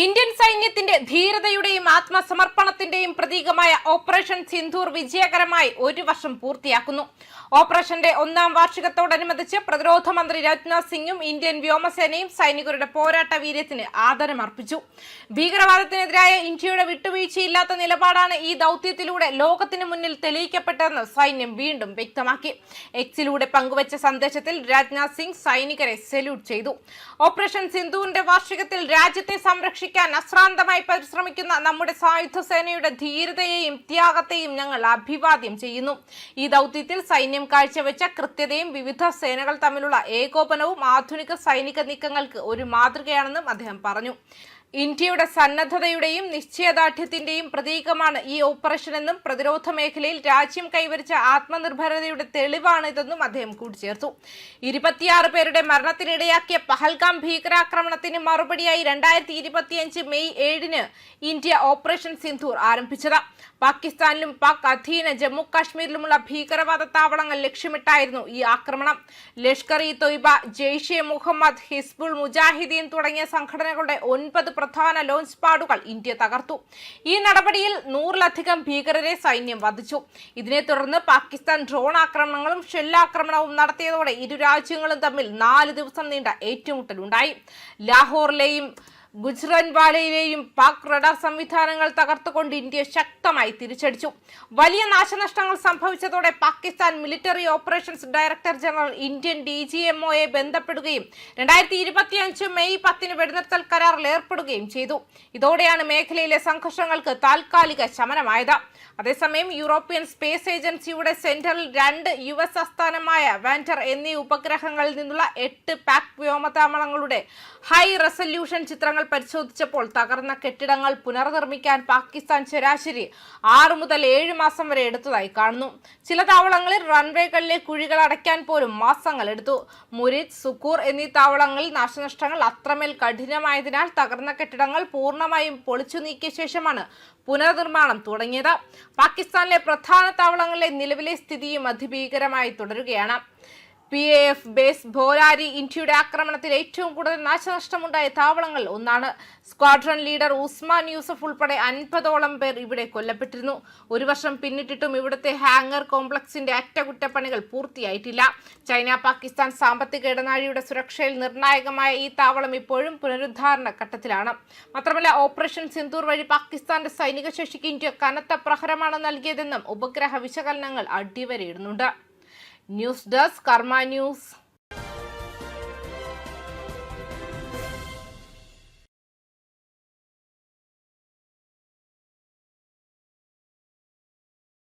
Indian സൈന്യത്തിന്റെ ധീരതയുടെയും ആത്മസമർപ്പണത്തിന്റെയും പ്രതീകമായ operation Sindoor വിജയകരമായി ഒരു വർഷം പൂർത്തിയാക്കുന്നു. ഓപ്പറേഷന്റെ 1-ാം വാർഷികത്തോടനുബന്ധിച്ച് പ്രതിരോധ മന്ത്രി രാജ്നാഥ് സിംഗും ഇന്ത്യൻ വ്യോമസേനയും സൈനികരുടെ പോരാട്ട വീര്യത്തിന് ആദരമർപ്പിച്ചു. ഭീകരവാദത്തിനെതിരായ ഇന്ത്യയുടെ വിട്ടുവീഴ്ചയില്ലാത്ത നിലപാടാണ് ഈ ദൗത്യത്തിലൂടെ ലോകത്തിന് മുന്നിൽ തെളിയിക്കപ്പെട്ടതെന്ന് സൈന്യം വീണ്ടും വ്യക്തമാക്കി. എക്സിലൂടെ പങ്കുവച്ച സന്ദേശത്തിൽ രാജ്നാഥ് സിംഗ് സൈനികരെ സല്യൂട്ട് ചെയ്തു. ഓപ്പറേഷൻ സിന്ദൂറിന്റെ വാർഷികത്തിൽ രാജ്യത്തെ സംരക്ഷിക്കാൻ അശ്രാന്തമായി പരിശ്രമിക്കുന്ന നമ്മുടെ സായുധ സേനയുടെ ധീരതയെയും ത്യാഗത്തെയും ഞങ്ങൾ അഭിവാദ്യം ചെയ്യുന്നു. ഈ ദൗത്യത്തിൽ സൈന്യം കാഴ്ചവെച്ച കൃത്യതയും വിവിധ സേനകൾ തമ്മിലുള്ള ഏകോപനവും ആധുനിക സൈനിക നീക്കങ്ങൾക്ക് ഒരു മാതൃകയാണെന്നും അദ്ദേഹം പറഞ്ഞു. ഇന്ത്യയുടെ സന്നദ്ധതയുടെയും നിശ്ചയദാർഢ്യത്തിന്റെയും പ്രതീകമാണ് ഈ ഓപ്പറേഷൻ എന്നും പ്രതിരോധ മേഖലയിൽ രാജ്യം കൈവരിച്ച ആത്മനിർഭരതയുടെ തെളിവാണിതെന്നും അദ്ദേഹം കൂട്ടിച്ചേർത്തു. 26 പേരുടെ മരണത്തിനിടയാക്കിയ പഹൽഗാം ഭീകരാക്രമണത്തിന് മറുപടിയായി 2025 മെയ് 7-ന് ഇന്ത്യ ഓപ്പറേഷൻ സിന്ദൂർ ആരംഭിച്ചത്. പാകിസ്ഥാനിലും പാക് അധീന ജമ്മു കാശ്മീരിലുമുള്ള ഭീകരവാദ താവളങ്ങൾ ലക്ഷ്യമിട്ടായിരുന്നു ഈ ആക്രമണം. ലഷ്കർ-ഇ-തൊയ്ബ, ജെയ്ഷെ മുഹമ്മദ്, ഹിസ്ബുൾ മുജാഹിദീൻ തുടങ്ങിയ സംഘടനകളുടെ 9 പ്രധാന ലോഞ്ച് പാഡുകൾ ഇന്ത്യ തകർത്തു. ഈ നടപടിയിൽ 100-ലധികം ഭീകരരെ സൈന്യം വധിച്ചു. ഇതിനെ തുടർന്ന് പാകിസ്ഥാൻ ഡ്രോൺ ആക്രമണങ്ങളും ഷെല്ലാക്രമണവും നടത്തിയതോടെ ഇരു രാജ്യങ്ങളും തമ്മിൽ 4 ദിവസം നീണ്ട ഏറ്റുമുട്ടലുണ്ടായി. ലാഹോറിലെയും ഗുജ്റൻവാലയിലെയും പാക് റഡാർ സംവിധാനങ്ങൾ തകർത്തുകൊണ്ട് ഇന്ത്യ ശക്തമായി തിരിച്ചടിച്ചു. വലിയ നാശനഷ്ടങ്ങൾ സംഭവിച്ചതോടെ Pakistan military operations director general Indian DGMOയെ ബന്ധപ്പെടുകയും 2025 മെയ് 10-ന് വെടിനിർത്തൽ കരാറിൽ ഏർപ്പെടുകയും ചെയ്തു. ഇതോടെയാണ് മേഖലയിലെ സംഘർഷങ്ങൾക്ക് താൽക്കാലിക ശമനമായത്. അതേസമയം യൂറോപ്യൻ സ്പേസ് ഏജൻസിയുടെ സെന്ററിൽ 2 US ആസ്ഥാനമായ വാൻഡർ എന്നീ ഉപഗ്രഹങ്ങളിൽ നിന്നുള്ള 8 പാക് വ്യോമതാവളങ്ങളുടെ ഹൈ റെസല്യൂഷൻ ചിത്രങ്ങൾ പരിശോധിച്ചപ്പോൾ തകർന്ന കെട്ടിടങ്ങൾ പുനർനിർമ്മിക്കാൻ പാകിസ്ഥാൻ ശരാശരി 6 മുതൽ 7 മാസം വരെ എടുത്തതായി കാണുന്നു. ചില താവളങ്ങളിൽ റൺവേകളിലെ കുഴികൾ അടയ്ക്കാൻ പോലും മാസങ്ങൾ എടുത്തു. മുരിദ്, സുക്കൂർ എന്നീ താവളങ്ങളിൽ നാശനഷ്ടങ്ങൾ അത്രമേൽ കഠിനമായതിനാൽ തകർന്ന കെട്ടിടങ്ങൾ പൂർണ്ണമായും പൊളിച്ചു നീക്കിയ ശേഷമാണ് പുനർനിർമ്മാണം തുടങ്ങിയത്. പാകിസ്ഥാനിലെ പ്രധാന താവളങ്ങളിലെ നിലവിലെ സ്ഥിതിയും അതിഭീകരമായി തുടരുകയാണ്. PAF ബേസ് ഭോലാരി ഇന്ത്യയുടെ ആക്രമണത്തിൽ ഏറ്റവും കൂടുതൽ നാശനഷ്ടമുണ്ടായ താവളങ്ങളിൽ ഒന്നാണ്. സ്ക്വാഡ്രൺ ലീഡർ ഉസ്മാൻ യൂസഫ് ഉൾപ്പെടെ 50ഓളം പേർ ഇവിടെ കൊല്ലപ്പെട്ടിരുന്നു. ഒരു വർഷം പിന്നിട്ടിട്ടും ഇവിടുത്തെ ഹാങ്ങർ കോംപ്ലക്സിന്റെ അറ്റകുറ്റപ്പണികൾ പൂർത്തിയായിട്ടില്ല. ചൈന-പാകിസ്ഥാൻ സാമ്പത്തിക ഇടനാഴിയുടെ സുരക്ഷയിൽ നിർണായകമായ ഈ താവളം ഇപ്പോഴും പുനരുദ്ധാരണ ഘട്ടത്തിലാണ്. മാത്രമല്ല, ഓപ്പറേഷൻ സിന്ദൂർ വഴി പാകിസ്ഥാന്റെ സൈനിക ശേഷിക്ക് ഇന്ത്യ കനത്ത പ്രഹരമാണ് നൽകിയതെന്നും ഉപഗ്രഹ വിശകലനങ്ങൾ അടിവരയിടുന്നുണ്ട്. ന്യൂസ് ഡെസ്ക് കർമ്മ ന്യൂസ്.